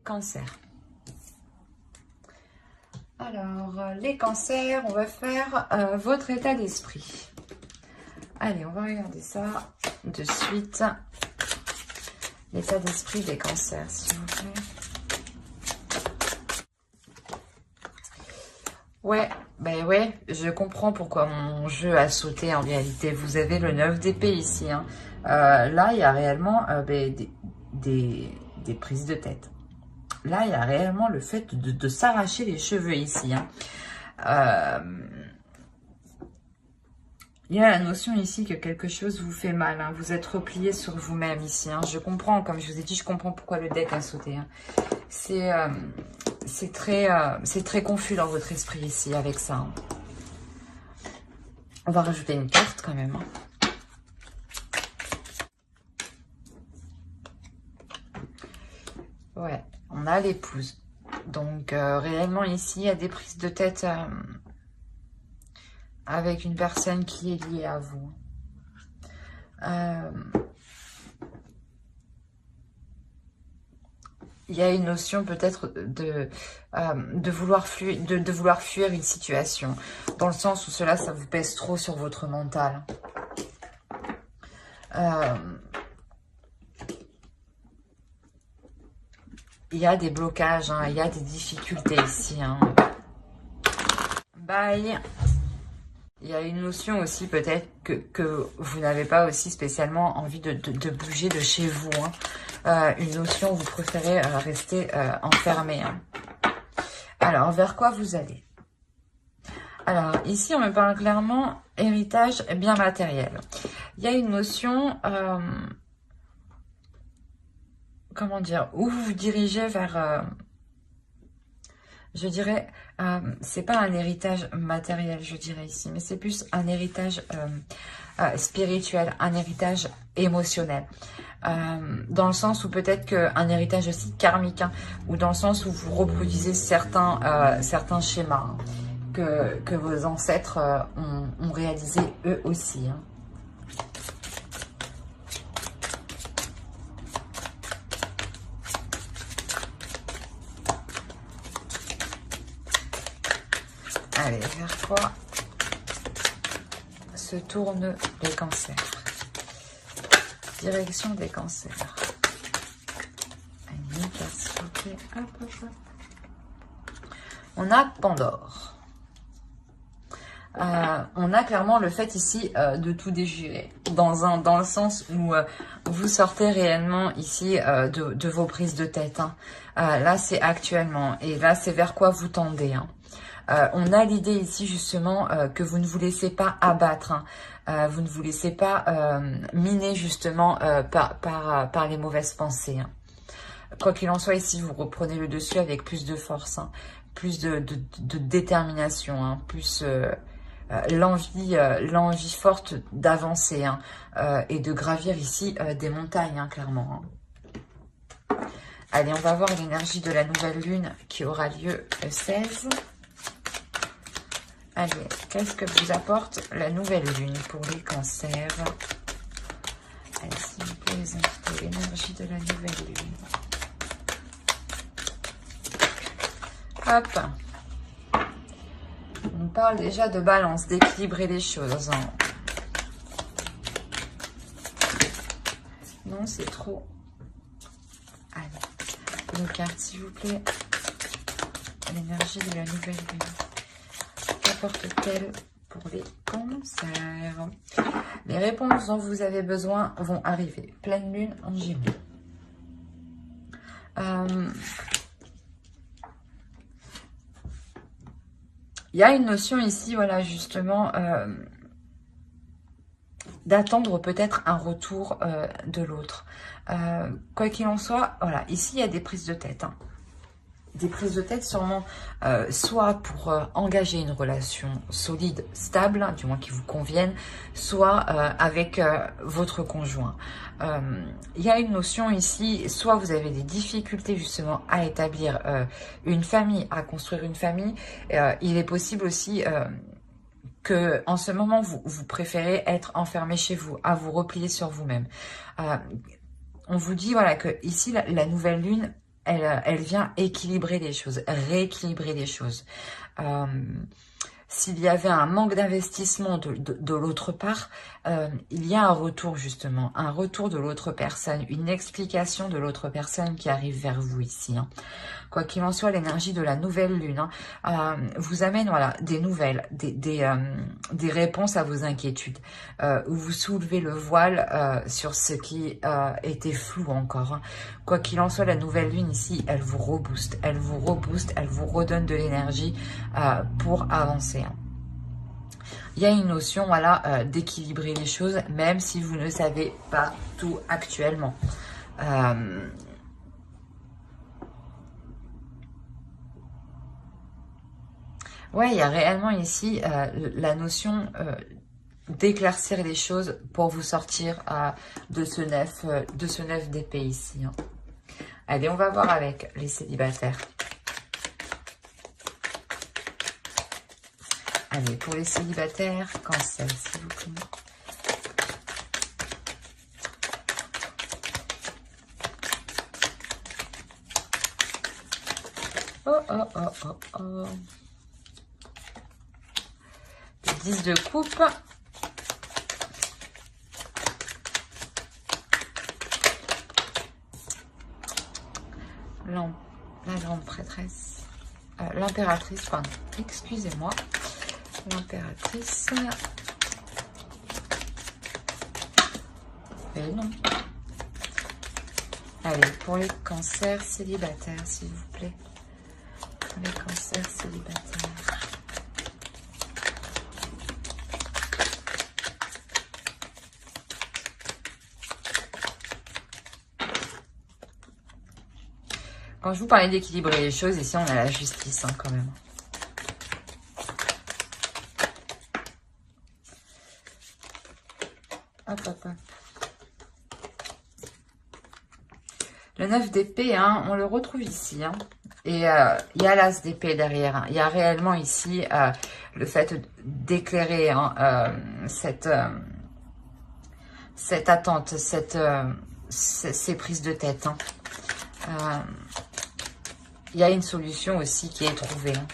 cancers. Alors, les cancers, on va faire votre état d'esprit. Allez, on va regarder ça de suite. L'état d'esprit des cancers, s'il vous plaît. Ouais, ben ouais, je comprends pourquoi mon jeu a sauté en réalité. Vous avez le 9 d'épée ici. Hein. Là, il y a réellement des prises de tête. Là, il y a réellement le fait de s'arracher les cheveux ici. Hein. Il y a la notion ici que quelque chose vous fait mal. Hein. Vous êtes replié sur vous-même ici. Hein. Je comprends, comme je vous ai dit, je comprends pourquoi le deck a sauté. Hein. C'est très confus dans votre esprit ici avec ça. Hein. On va rajouter une carte quand même. Hein. Ouais, on a l'épouse. Donc, réellement, ici, il y a des prises de tête avec une personne qui est liée à vous. Il y a une notion peut-être de vouloir fuir une situation. Dans le sens où ça vous pèse trop sur votre mental. Il y a des blocages, hein, il y a des difficultés ici. Hein. Bye. Il y a une notion aussi peut-être que vous n'avez pas aussi spécialement envie de bouger de chez vous. Hein. Une notion où vous préférez rester enfermé. Hein. Alors, vers quoi vous allez? Alors, ici, on me parle clairement héritage bien matériel. Il y a une notion... comment dire, où vous vous dirigez vers, je dirais, c'est pas un héritage matériel, je dirais ici, mais c'est plus un héritage spirituel, un héritage émotionnel. Dans le sens où peut-être qu'un héritage aussi karmique, hein, ou dans le sens où vous reproduisez certains schémas hein, que vos ancêtres ont réalisé eux aussi. Hein. Allez, vers quoi se tournent les cancers? Direction des cancers. Une carte, s'il vous plaît. Hop, hop, hop. On a Pandore. On a clairement le fait ici de tout déchirer. Dans le sens où vous sortez réellement ici de vos prises de tête. Hein. Là, c'est actuellement. Et là, c'est vers quoi vous tendez. Hein. On a l'idée ici justement que vous ne vous laissez pas abattre, hein. Vous ne vous laissez pas miner justement par les mauvaises pensées. Hein. Quoi qu'il en soit, ici vous reprenez le dessus avec plus de force, hein, plus de détermination, hein, plus l'envie forte d'avancer hein, et de gravir ici des montagnes, hein, clairement. Hein. Allez, on va voir l'énergie de la nouvelle lune qui aura lieu le 16. Allez, qu'est-ce que vous apporte la nouvelle lune pour les cancers? Allez, s'il vous plaît, les invités, l'énergie de la nouvelle lune. Hop. On parle déjà de balance, d'équilibrer les choses. Hein. Non, c'est trop. Allez, une carte, s'il vous plaît. L'énergie de la nouvelle lune. Qu'apporte-t-elle pour les cancers? Les réponses dont vous avez besoin vont arriver. Pleine lune en Gémeaux. Il y a une notion ici, voilà, justement, d'attendre peut-être un retour de l'autre. Quoi qu'il en soit, voilà, ici, il y a des prises de tête. Hein. Des prises de tête sûrement soit pour engager une relation solide, stable, hein, du moins qui vous convienne, soit avec votre conjoint. Il y a une notion ici, soit vous avez des difficultés justement à établir une famille, à construire une famille. Il est possible aussi que en ce moment, vous préférez être enfermé chez vous, à vous replier sur vous-même. On vous dit voilà que ici, la nouvelle lune, elle vient équilibrer les choses, rééquilibrer les choses. S'il y avait un manque d'investissement de l'autre part, il y a un retour justement, un retour de l'autre personne, une explication de l'autre personne qui arrive vers vous ici. Hein. Quoi qu'il en soit, l'énergie de la nouvelle lune vous amène voilà, des nouvelles, des réponses à vos inquiétudes. Où vous soulevez le voile sur ce qui était flou encore. Hein. Quoi qu'il en soit, la nouvelle lune ici, elle vous rebooste, elle vous redonne de l'énergie pour avancer. Hein. Il y a une notion voilà, d'équilibrer les choses, même si vous ne savez pas tout actuellement. Ouais, il y a réellement ici la notion d'éclaircir les choses pour vous sortir de ce 9 d'épée ici. Hein. Allez, on va voir avec les célibataires. Allez, pour les célibataires, Cancer, s'il vous plaît. Oh, oh, oh, oh, oh. 10 de coupe. La grande prêtresse. L'impératrice, pardon. Excusez-moi. L'impératrice. Et non. Allez, pour les cancers célibataires, s'il vous plaît. Pour les cancers célibataires. Quand je vous parlais d'équilibrer les choses, ici on a la justice hein, quand même. Hop, hop, hop. Le 9 d'épée, hein, on le retrouve ici. Hein. Et il y a l'as d'épée derrière. Hein. Il y a réellement ici le fait d'éclairer hein, cette attente, ces prises de tête. Hein. Il y a une solution aussi qui est trouvée. Hein.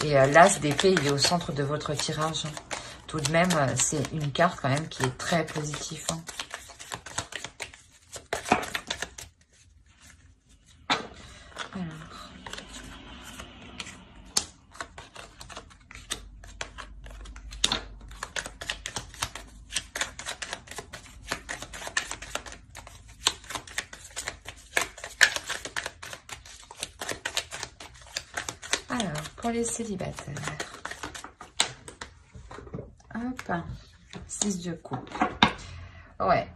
Et l'as d'épée, il est au centre de votre tirage. Hein. Tout de même, c'est une carte quand même qui est très positive. Hein. Alors, pour les célibataires. Hop, 6 de coupe. Ouais,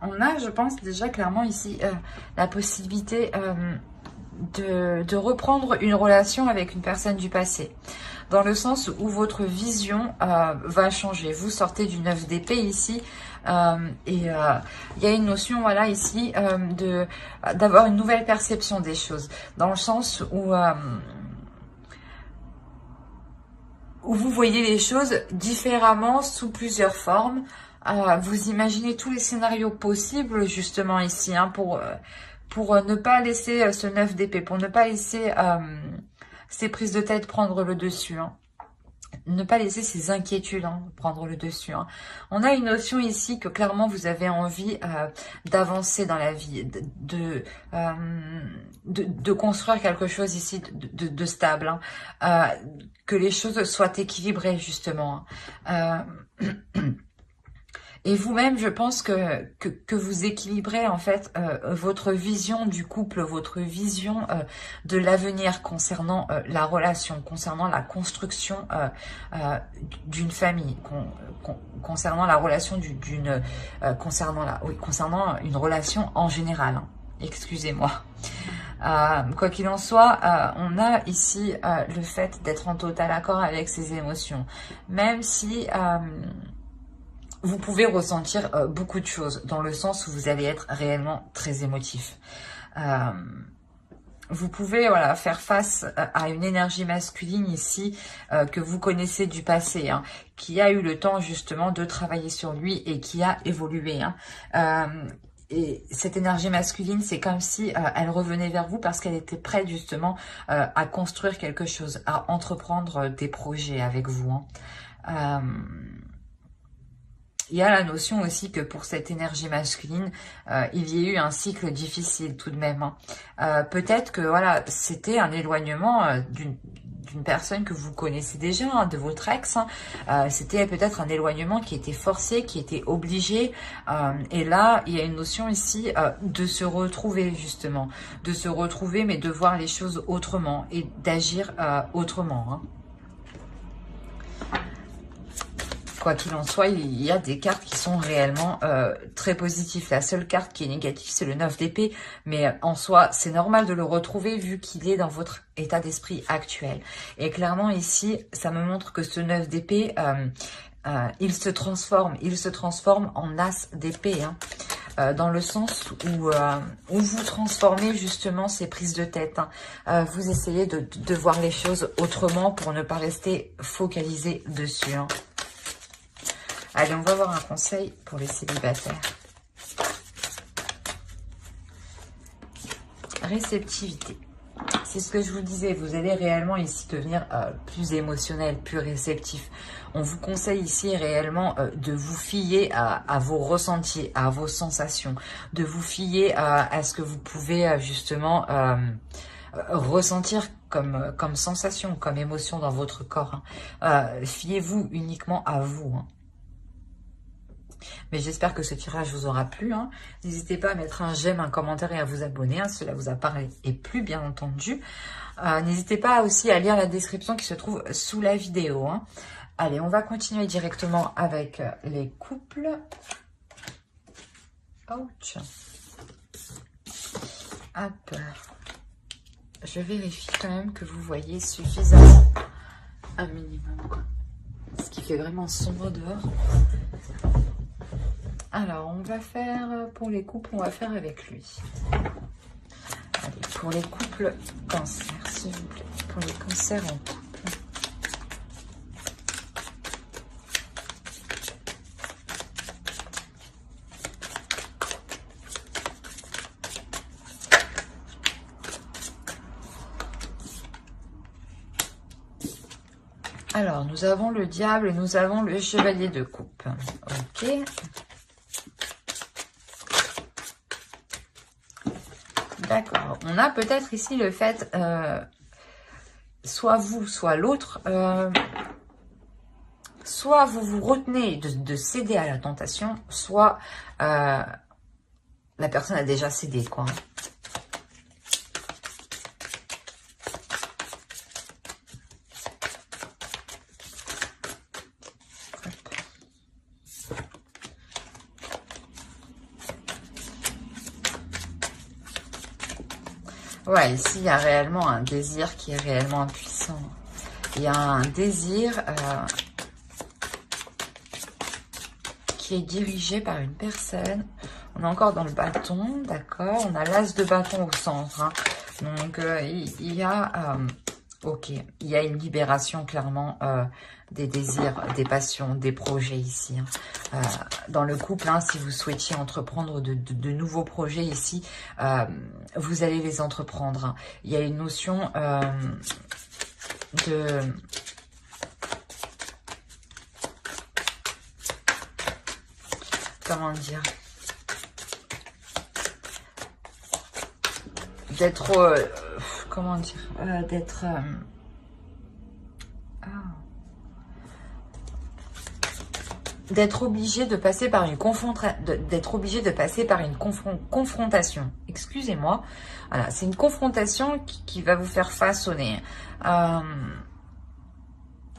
on a, je pense, déjà clairement ici la possibilité de reprendre une relation avec une personne du passé. Dans le sens où votre vision va changer. Vous sortez du 9 d'épée ici. Et il y a une notion, voilà, ici, d'avoir une nouvelle perception des choses. Dans le sens où vous voyez les choses différemment sous plusieurs formes. Vous imaginez tous les scénarios possibles justement ici hein, pour ne pas laisser ce 9 d'épée, pour ne pas laisser ces prises de tête prendre le dessus. Hein. Ne pas laisser ces inquiétudes hein, prendre le dessus. Hein. On a une notion ici que clairement vous avez envie d'avancer dans la vie, de construire quelque chose ici de stable, hein. Que les choses soient équilibrées justement. Hein. Et vous-même, je pense que vous équilibrez en fait votre vision du couple, votre vision de l'avenir concernant la relation, concernant la construction d'une famille, concernant la relation concernant une relation en général. Hein. Excusez-moi. Quoi qu'il en soit, on a ici le fait d'être en total accord avec ses émotions, même si vous pouvez ressentir beaucoup de choses, dans le sens où vous allez être réellement très émotif. Vous pouvez voilà, faire face à une énergie masculine ici que vous connaissez du passé, hein, qui a eu le temps justement de travailler sur lui et qui a évolué. Hein. et cette énergie masculine, c'est comme si elle revenait vers vous parce qu'elle était prête justement à construire quelque chose, à entreprendre des projets avec vous. Hein. Il y a la notion aussi que pour cette énergie masculine, il y a eu un cycle difficile tout de même. Hein. Peut-être que voilà, c'était un éloignement d'une personne que vous connaissez déjà, hein, de votre ex. Hein. C'était peut-être un éloignement qui était forcé, qui était obligé. Et là, il y a une notion ici de se retrouver justement. De se retrouver, mais de voir les choses autrement et d'agir autrement. Hein. Quoi qu'il en soit, il y a des cartes qui sont réellement très positives. La seule carte qui est négative, c'est le 9 d'épée. Mais en soi, c'est normal de le retrouver vu qu'il est dans votre état d'esprit actuel. Et clairement, ici, ça me montre que ce 9 d'épée, il se transforme en as d'épée. Hein. Dans le sens où vous transformez justement ces prises de tête. Hein. Vous essayez de voir les choses autrement pour ne pas rester focalisé dessus. Hein. Allez, on va voir un conseil pour les célibataires. Réceptivité. C'est ce que je vous disais, vous allez réellement ici devenir plus émotionnel, plus réceptif. On vous conseille ici réellement de vous fier à vos ressentis, à vos sensations, de vous fier à ce que vous pouvez justement ressentir comme sensation, comme émotion dans votre corps. Hein. Fiez-vous uniquement à vous. Hein. Mais j'espère que ce tirage vous aura plu. Hein. N'hésitez pas à mettre un j'aime, un commentaire et à vous abonner. Hein. Cela vous a parlé et plu, bien entendu. N'hésitez pas aussi à lire la description qui se trouve sous la vidéo. Hein. Allez, on va continuer directement avec les couples. Ouch. Hop. Je vérifie quand même que vous voyez suffisamment un minimum. Ce qui fait vraiment sombre dehors. Alors, on va faire, pour les couples, on va faire avec lui. Allez, pour les couples cancer, s'il vous plaît. Pour les cancers en couple. Alors, nous avons le diable et nous avons le chevalier de coupe. Ok. D'accord. On a peut-être ici le fait, soit vous, soit l'autre, soit vous vous retenez de céder à la tentation, soit la personne a déjà cédé, quoi. Ouais, ici, il y a réellement un désir qui est réellement puissant. Il y a un désir qui est dirigé par une personne. On est encore dans le bâton, d'accord. On a l'as de bâton au centre. Hein. Donc, il y a... ok, il y a une libération, clairement, des désirs, des passions, des projets ici. Hein. Dans le couple, hein, si vous souhaitiez entreprendre de nouveaux projets ici, vous allez les entreprendre. Hein. Il y a une notion de... Comment dire? D'être... comment dire? D'être... d'être obligé de passer par une confrontation. Excusez-moi. Voilà, c'est une confrontation qui va vous faire façonner.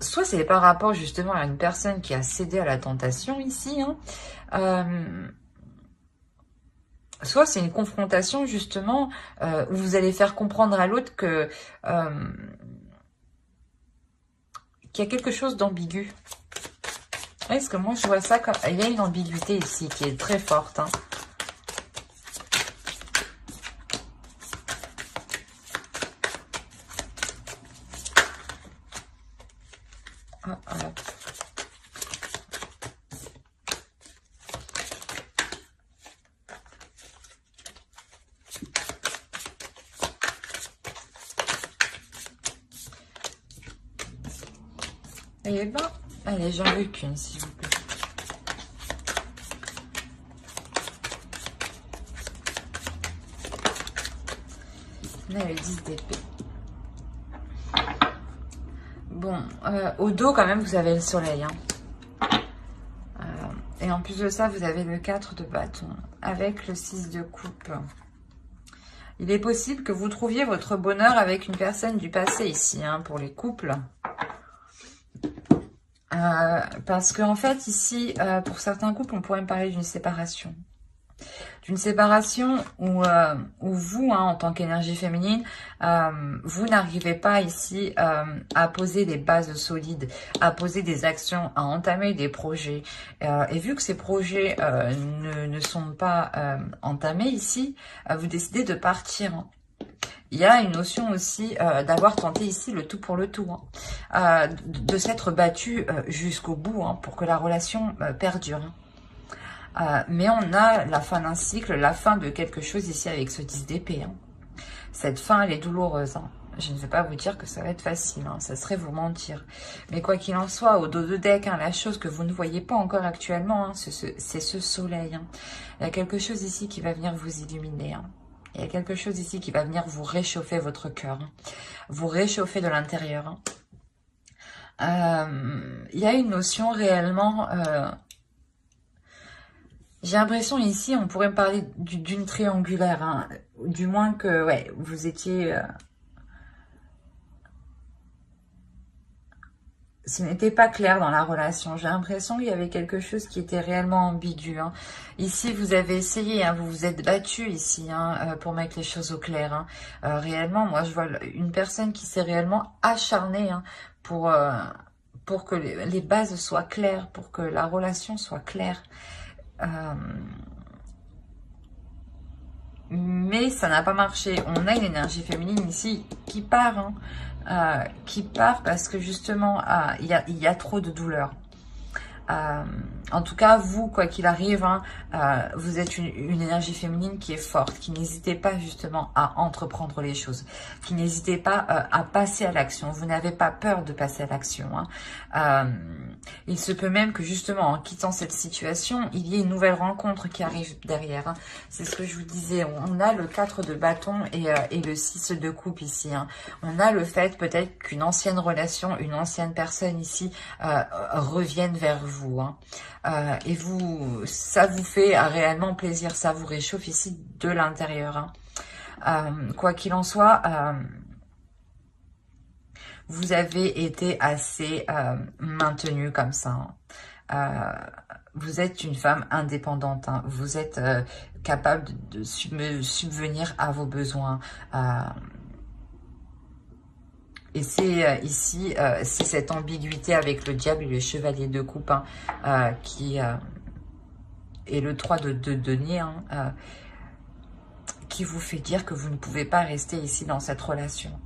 Soit c'est par rapport justement à une personne qui a cédé à la tentation ici. Hein. Soit c'est une confrontation justement où vous allez faire comprendre à l'autre que qu'il y a quelque chose d'ambigu. Est-ce que moi je vois ça comme... Il y a une ambiguïté ici qui est très forte. Hein. Eh ben, allez, j'en veux qu'une, s'il vous plaît. On a le 10 d'épée. Bon, au dos, quand même, vous avez le soleil. Hein. Et en plus de ça, vous avez le 4 de bâton avec le 6 de coupe. Il est possible que vous trouviez votre bonheur avec une personne du passé ici, hein, pour les couples. Parce qu'en fait, ici, pour certains couples, on pourrait me parler d'une séparation. D'une séparation où vous, hein, en tant qu'énergie féminine, vous n'arrivez pas ici à poser des bases solides, à poser des actions, à entamer des projets. Et vu que ces projets ne sont pas entamés ici, vous décidez de partir. Hein. Il y a une notion aussi d'avoir tenté ici le tout pour le tout, hein, de s'être battu jusqu'au bout, hein, pour que la relation perdure. Hein. Mais on a la fin d'un cycle, la fin de quelque chose ici avec ce 10 d'épée. Hein. Cette fin, elle est douloureuse. Hein. Je ne vais pas vous dire que ça va être facile, hein. Ça serait vous mentir. Mais quoi qu'il en soit, au dos de deck, hein, la chose que vous ne voyez pas encore actuellement, hein, c'est ce soleil. Hein. Il y a quelque chose ici qui va venir vous illuminer. Hein. Il y a quelque chose ici qui va venir vous réchauffer votre cœur. Hein. Vous réchauffer de l'intérieur. Hein. Il y a une notion réellement... j'ai l'impression ici, on pourrait me parler d'une triangulaire, hein. Du moins que, ouais, vous étiez... ce n'était pas clair dans la relation. J'ai l'impression qu'il y avait quelque chose qui était réellement ambigu. Hein. Ici, vous avez essayé, hein, vous vous êtes battu ici, hein, pour mettre les choses au clair. Hein. Réellement, moi, je vois une personne qui s'est réellement acharnée, hein, pour que les bases soient claires, pour que la relation soit claire. Mais ça n'a pas marché. On a une énergie féminine ici qui part, hein, qui part parce que justement, il y a trop de douleur. En tout cas, vous, quoi qu'il arrive, hein, vous êtes une énergie féminine qui est forte, qui n'hésitez pas justement à entreprendre les choses, qui n'hésitez pas à passer à l'action. Vous n'avez pas peur de passer à l'action. Hein. Il se peut même que justement, en quittant cette situation, il y ait une nouvelle rencontre qui arrive derrière. Hein. C'est ce que je vous disais. On a le 4 de bâton et le 6 de coupe ici. Hein. On a le fait peut-être qu'une ancienne relation, une ancienne personne ici revienne vers vous. Hein. Et ça vous fait réellement plaisir, ça vous réchauffe ici de l'intérieur. Hein. Quoi qu'il en soit, vous avez été assez maintenu comme ça. Hein. Vous êtes une femme indépendante. Hein. Vous êtes capable de subvenir à vos besoins. Et c'est ici, c'est cette ambiguïté avec le diable et le chevalier de coupe, hein, qui et le 3 de denier, hein, qui vous fait dire que vous ne pouvez pas rester ici dans cette relation.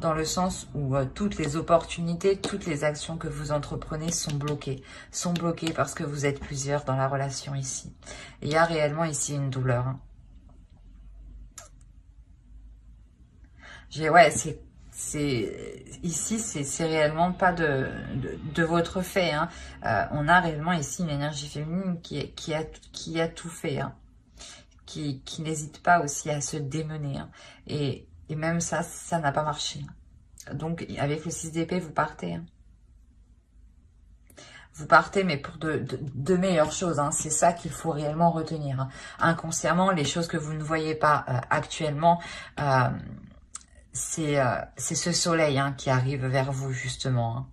Dans le sens où toutes les opportunités, toutes les actions que vous entreprenez sont bloquées. Sont bloquées parce que vous êtes plusieurs dans la relation ici. Et il y a réellement ici une douleur. Hein. Ouais, ici, c'est réellement pas de votre fait. Hein. On a réellement ici une énergie féminine qui a tout fait. Hein. Qui n'hésite pas aussi à se démener. Hein. Et même ça n'a pas marché. Donc, avec le 6 d'épée, vous partez. Hein. Vous partez, mais pour de meilleures choses. Hein. C'est ça qu'il faut réellement retenir. Hein. Inconsciemment, les choses que vous ne voyez pas actuellement, c'est ce soleil, hein, qui arrive vers vous, justement. Hein.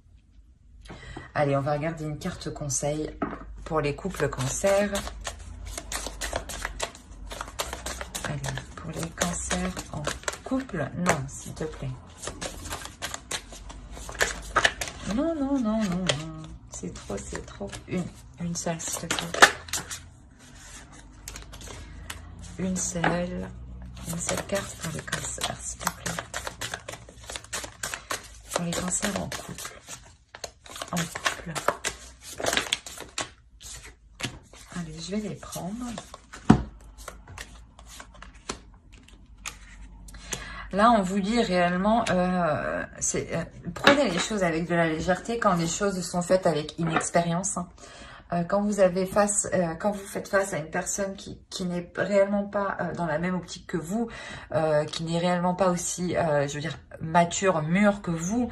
Allez, on va regarder une carte conseil pour les couples cancer. Allez, pour les cancers en couple, non, s'il te plaît. Non, non, non, non, non. C'est trop, c'est trop. Une seule, s'il te plaît. Une seule carte pour les cancers, s'il te plaît. Pour les cancers en couple. En couple. Allez, je vais les prendre. Là, on vous dit réellement, prenez les choses avec de la légèreté quand les choses sont faites avec inexpérience. Hein. Quand vous faites face à une personne qui n'est réellement pas dans la même optique que vous, qui n'est réellement pas aussi, je veux dire, mature, mûre que vous,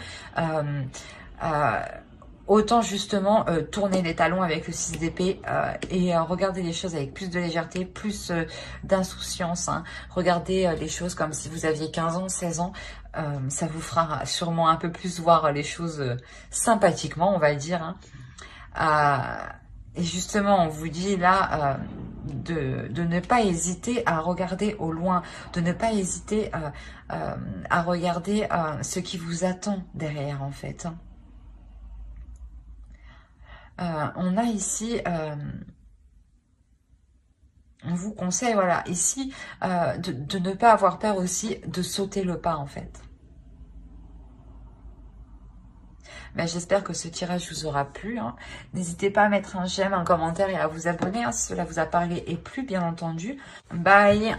autant justement tourner les talons avec le 6 d'épée et regarder les choses avec plus de légèreté, plus d'insouciance. Hein. Regardez les choses comme si vous aviez 15 ans, 16 ans. Ça vous fera sûrement un peu plus voir les choses sympathiquement, on va dire. Hein. Et justement, on vous dit là de ne pas hésiter à regarder au loin, de ne pas hésiter à regarder ce qui vous attend derrière en fait. On a ici, on vous conseille, voilà, ici, de ne pas avoir peur aussi de sauter le pas en fait. Ben, j'espère que ce tirage vous aura plu. Hein. N'hésitez pas à mettre un j'aime, un commentaire et à vous abonner hein, si cela vous a parlé et plu, bien entendu. Bye!